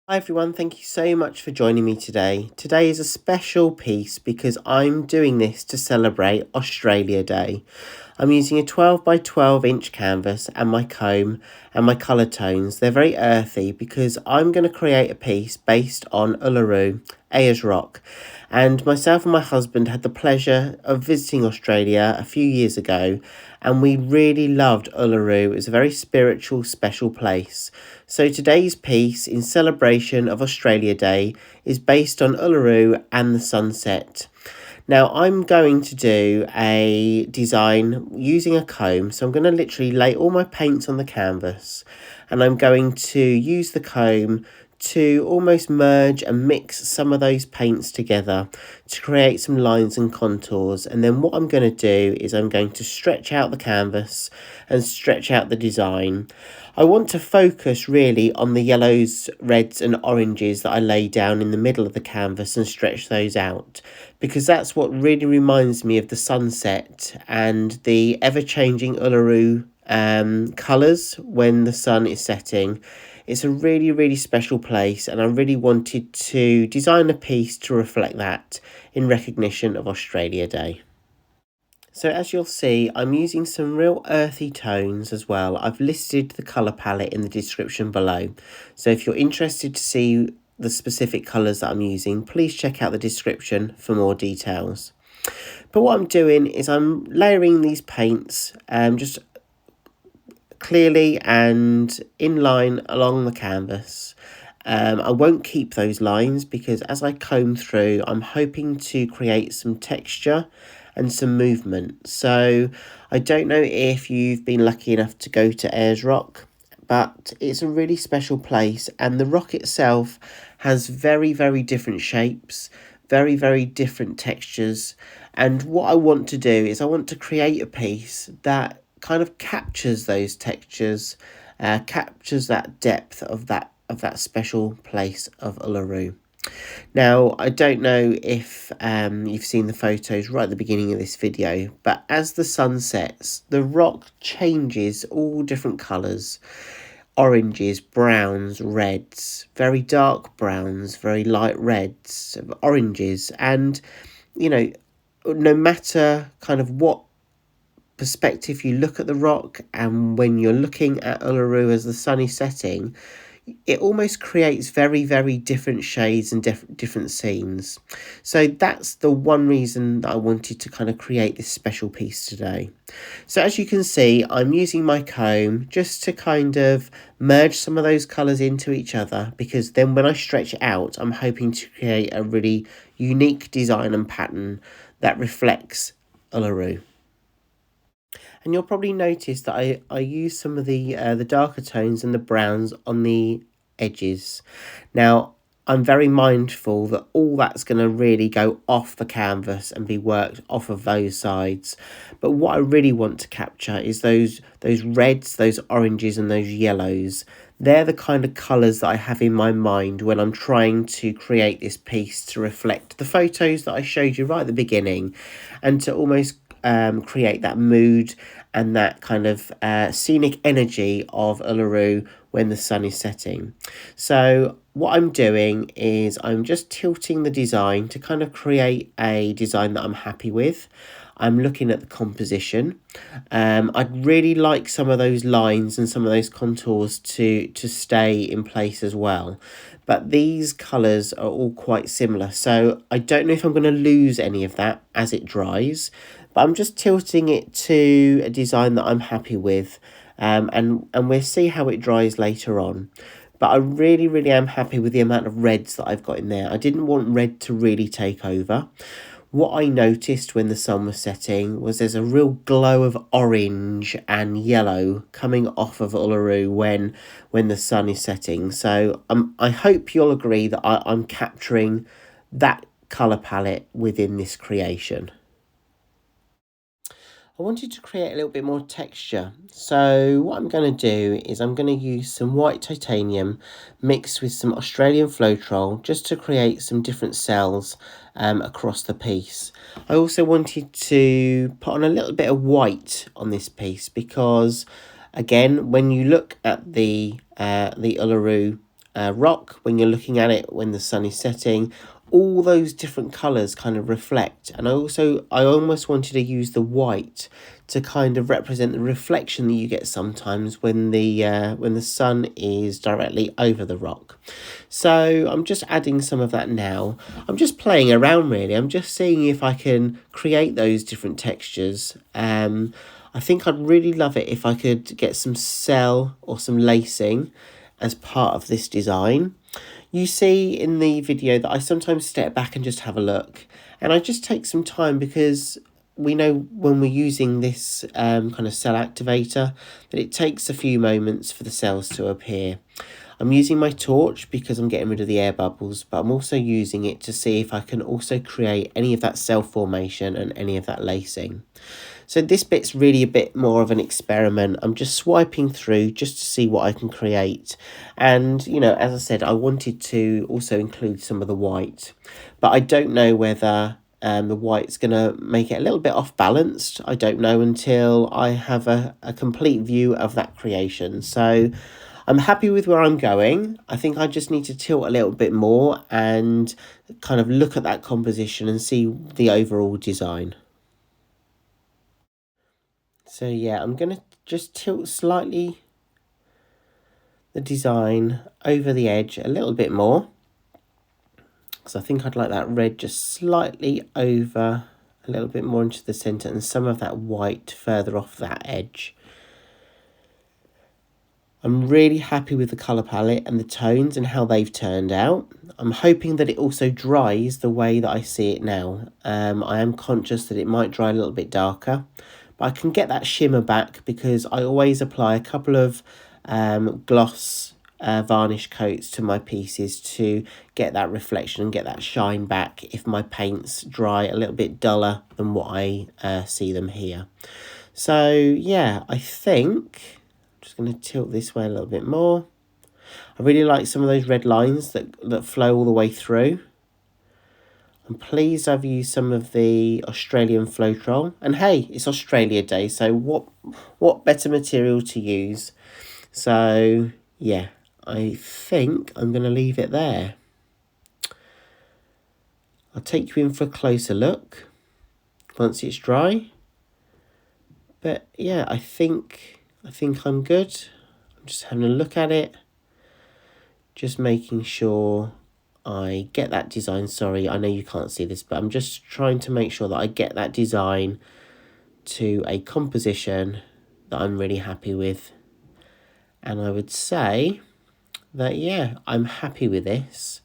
Hi everyone, thank you so much for joining me today. Today is a special piece because I'm doing this to celebrate Australia Day. I'm using a 12 by 12 inch canvas and my comb and my colour tones. They're very earthy because I'm going to create a piece based on Uluru, Ayers rock. And myself and my husband had the pleasure of visiting Australia a few years ago, and we really loved Uluru. It was a very spiritual, special place. So today's piece, in celebration of Australia Day, is based on Uluru and the sunset. Now I'm going to do a design using a comb, so I'm going to literally lay all my paints on the canvas, and I'm going to use the comb to almost merge and mix some of those paints together to create some lines and contours. And then what I'm going to do is I'm going to stretch out the canvas and stretch out the design. I want to focus really on the yellows, reds and oranges that I lay down in the middle of the canvas and stretch those out, because that's what really reminds me of the sunset and the ever-changing Uluru colours when the sun is setting. It's a really, really special place, and I really wanted to design a piece to reflect that in recognition of Australia Day. So as you'll see, I'm using some real earthy tones as well. I've listed the colour palette in the description below. So if you're interested to see the specific colours that I'm using, please check out the description for more details. But what I'm doing is I'm layering these paints just clearly and in line along the canvas. I won't keep those lines because as I comb through, I'm hoping to create some texture and some movement. So I don't know if you've been lucky enough to go to Ayers Rock, but it's a really special place, and the rock itself has very, very different shapes, very, very different textures. And what I want to do is I want to create a piece that kind of captures those textures, captures that depth of that special place of Uluru. Now, I don't know if you've seen the photos right at the beginning of this video, but as the sun sets, the rock changes all different colours. Oranges, browns, reds, very dark browns, very light reds, oranges, and, you know, no matter kind of what perspective you look at the rock, and when you're looking at Uluru as the sun is setting, it almost creates very, very different shades and different scenes. So that's the one reason that I wanted to kind of create this special piece today. So as you can see, I'm using my comb just to kind of merge some of those colours into each other, because then when I stretch it out, I'm hoping to create a really unique design and pattern that reflects Uluru. And you'll probably notice that I use some of the darker tones and the browns on the edges. Now, I'm very mindful that all that's going to really go off the canvas and be worked off of those sides. But what I really want to capture is those reds, those oranges and those yellows. They're the kind of colours that I have in my mind when I'm trying to create this piece to reflect the photos that I showed you right at the beginning, and to almost create that mood and that kind of scenic energy of Uluru when the sun is setting. So what I'm doing is I'm just tilting the design to kind of create a design that I'm happy with. I'm looking at the composition. I'd really like some of those lines and some of those contours to stay in place as well. But these colours are all quite similar, so I don't know if I'm going to lose any of that as it dries. But I'm just tilting it to a design that I'm happy with, and we'll see how it dries later on. But I really, really am happy with the amount of reds that I've got in there. I didn't want red to really take over. What I noticed when the sun was setting was there's a real glow of orange and yellow coming off of Uluru when the sun is setting. So I hope you'll agree that I'm capturing that colour palette within this creation. I wanted to create a little bit more texture. So what I'm going to do is I'm going to use some white titanium mixed with some Australian Floetrol just to create some different cells across the piece. I also wanted to put on a little bit of white on this piece because, again, when you look at the Uluru rock when you're looking at it when the sun is setting. All those different colours kind of reflect, and I almost wanted to use the white to kind of represent the reflection that you get sometimes when the sun is directly over the rock. So I'm just adding some of that now. I'm just playing around really. I'm just seeing if I can create those different textures. I think I'd really love it if I could get some cell or some lacing as part of this design. You see in the video that I sometimes step back and just have a look, and I just take some time because we know when we're using this kind of cell activator that it takes a few moments for the cells to appear. I'm using my torch because I'm getting rid of the air bubbles, but I'm also using it to see if I can also create any of that cell formation and any of that lacing. So this bit's really a bit more of an experiment. I'm just swiping through just to see what I can create. And, you know, as I said, I wanted to also include some of the white. But I don't know whether the white's going to make it a little bit off balanced. I don't know until I have a complete view of that creation. So I'm happy with where I'm going. I think I just need to tilt a little bit more and kind of look at that composition and see the overall design. So yeah, I'm going to just tilt slightly the design over the edge a little bit more, because I think I'd like that red just slightly over a little bit more into the centre and some of that white further off that edge. I'm really happy with the colour palette and the tones and how they've turned out. I'm hoping that it also dries the way that I see it now. I am conscious that it might dry a little bit darker, but I can get that shimmer back because I always apply a couple of gloss varnish coats to my pieces to get that reflection and get that shine back if my paints dry a little bit duller than what I see them here. So yeah, I think I'm just going to tilt this way a little bit more. I really like some of those red lines that flow all the way through. I'm pleased I've used some of the Australian Floetrol. And hey, it's Australia Day, so what better material to use? So yeah, I think I'm going to leave it there. I'll take you in for a closer look once it's dry. But yeah, I think I'm good. I'm just having a look at it. Just making sure I get that design. Sorry, I know you can't see this, but I'm just trying to make sure that I get that design to a composition that I'm really happy with. And I would say that, yeah, I'm happy with this.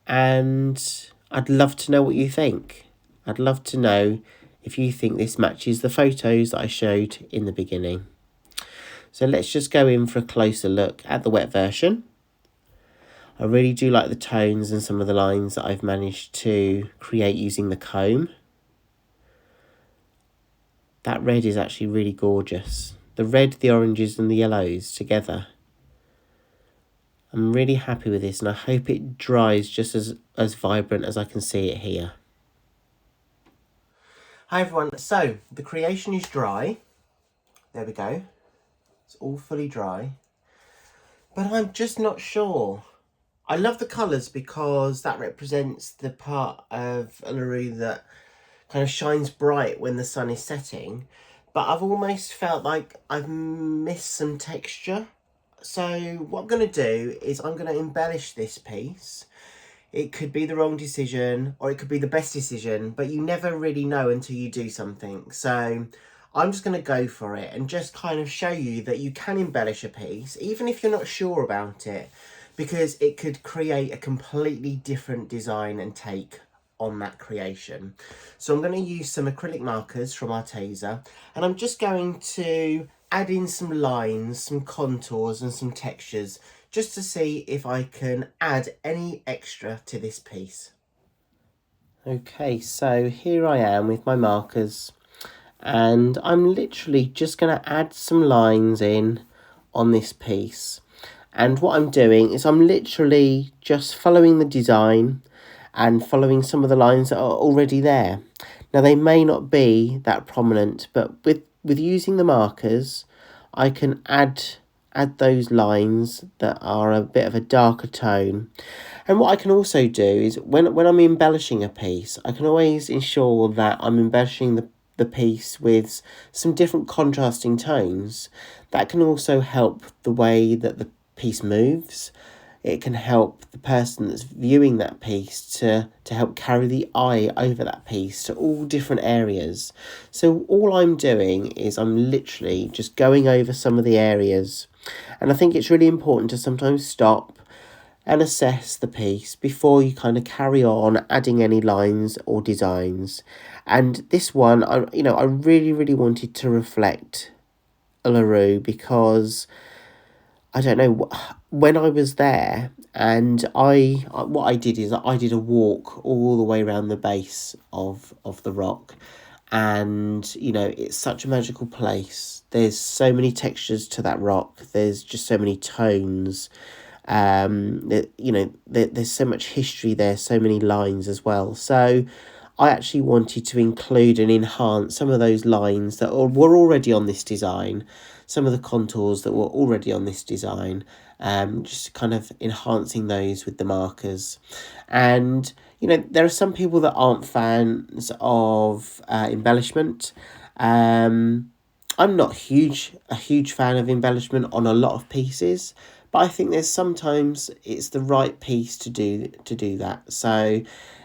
And I'd love to know what you think. I'd love to know if you think this matches the photos that I showed in the beginning. So let's just go in for a closer look at the wet version. I really do like the tones and some of the lines that I've managed to create using the comb. That red is actually really gorgeous. The red, the oranges and the yellows together. I'm really happy with this and I hope it dries just as vibrant as I can see it here. Hi everyone, so the creation is dry. There we go. It's all fully dry. But I'm just not sure. I love the colours because that represents the part of Uluru that kind of shines bright when the sun is setting. But I've almost felt like I've missed some texture. So what I'm going to do is I'm going to embellish this piece. It could be the wrong decision or it could be the best decision, but you never really know until you do something. So I'm just going to go for it and just kind of show you that you can embellish a piece, even if you're not sure about it, because it could create a completely different design and take on that creation. So I'm going to use some acrylic markers from Arthur, and I'm just going to add in some lines, some contours and some textures just to see if I can add any extra to this piece. Okay, so here I am with my markers and I'm literally just going to add some lines in on this piece. And what I'm doing is I'm literally just following the design and following some of the lines that are already there. Now they may not be that prominent, but with using the markers, I can add add those lines that are a bit of a darker tone. And what I can also do is when I'm embellishing a piece, I can always ensure that I'm embellishing the piece with some different contrasting tones. That can also help the way that the piece moves. It can help the person that's viewing that piece to help carry the eye over that piece to all different areas. So all I'm doing is I'm literally just going over some of the areas. And I think it's really important to sometimes stop and assess the piece before you kind of carry on adding any lines or designs. And this one, I really wanted to reflect Uluru because I don't know, when I was there, and what I did is I did a walk all the way around the base of the rock, and it's such a magical place. There's so many textures to that rock. There's just so many tones. There's so much history there, so many lines as well. So I actually wanted to include and enhance some of those lines that were already on this design, some of the contours that were already on this design, just kind of enhancing those with the markers. And there are some people that aren't fans of embellishment. I'm not a huge fan of embellishment on a lot of pieces, but I think there's sometimes it's the right piece to do that. So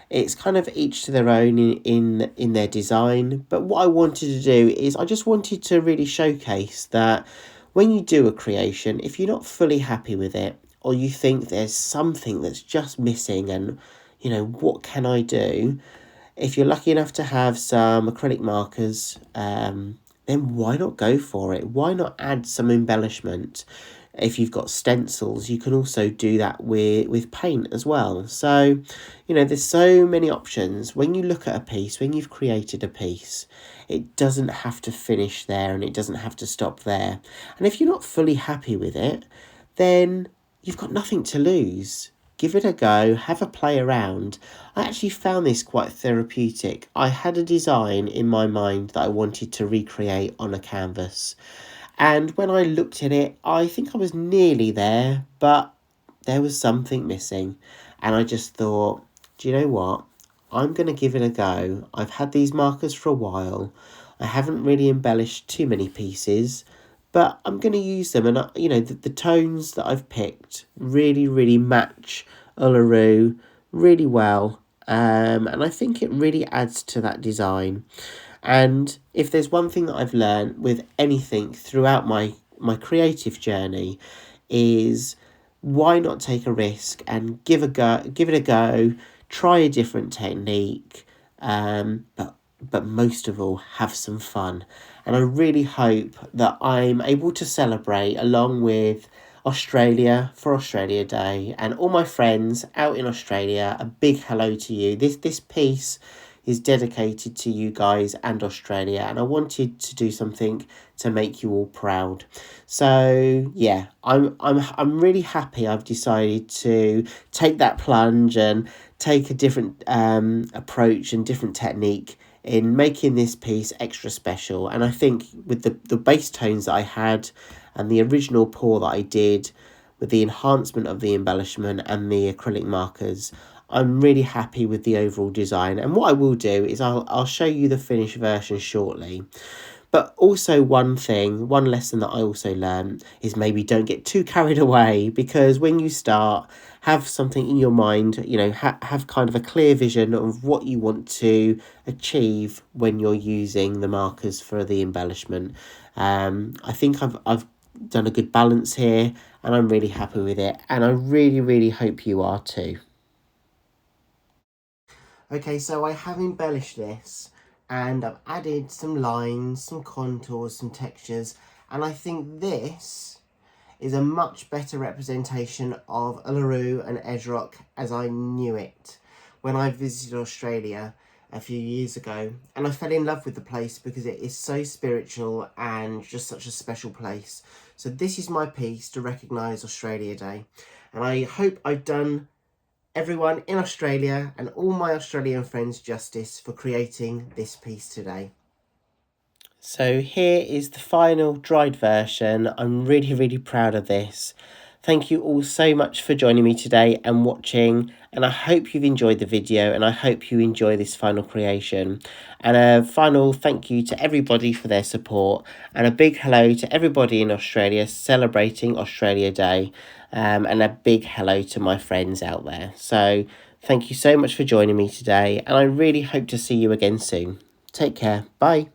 it's kind of each to their own in their design. But what I wanted to do is I just wanted to really showcase that when you do a creation, if you're not fully happy with it, or you think there's something that's just missing, and what can I do? If you're lucky enough to have some acrylic markers, then why not go for it? Why not add some embellishment? If you've got stencils, you can also do that with paint as well. So, there's so many options. When you look at a piece, when you've created a piece, it doesn't have to finish there and it doesn't have to stop there. And if you're not fully happy with it, then you've got nothing to lose. Give it a go, have a play around. I actually found this quite therapeutic. I had a design in my mind that I wanted to recreate on a canvas. And when I looked at it, I think I was nearly there, but there was something missing. And I just thought, do you know what? I'm going to give it a go. I've had these markers for a while. I haven't really embellished too many pieces, but I'm going to use them. And, the tones that I've picked really match Uluru really well. And I think it really adds to that design. And if there's one thing that I've learned with anything throughout my creative journey, is why not take a risk and give it a go, try a different technique, but most of all, have some fun. And I really hope that I'm able to celebrate along with Australia for Australia Day, and all my friends out in Australia. A big hello to you. This piece is dedicated to you guys and Australia, and I wanted to do something to make you all proud. So yeah, I'm really happy I've decided to take that plunge and take a different approach and different technique in making this piece extra special. And I think with the base tones that I had and the original pour that I did, with the enhancement of the embellishment and the acrylic markers, I'm really happy with the overall design. And what I will do is I'll show you the finished version shortly. But also one lesson that I also learned is maybe don't get too carried away, because when you start, have something in your mind, have kind of a clear vision of what you want to achieve when you're using the markers for the embellishment. I think I've done a good balance here, and I'm really happy with it, and I really hope you are too. Okay, so I have embellished this, and I've added some lines, some contours, some textures, and I think this is a much better representation of Uluru and Edgerock as I knew it when I visited Australia a few years ago. And I fell in love with the place because it is so spiritual and just such a special place. So this is my piece to recognise Australia Day, and I hope I've done everyone in Australia and all my Australian friends justice for creating this piece today. So here is the final dried version. I'm really proud of this. Thank you all so much for joining me today and watching, and I hope you've enjoyed the video and I hope you enjoy this final creation. And a final thank you to everybody for their support, and a big hello to everybody in Australia celebrating Australia Day, and a big hello to my friends out there. So thank you so much for joining me today, and I really hope to see you again soon. Take care. Bye.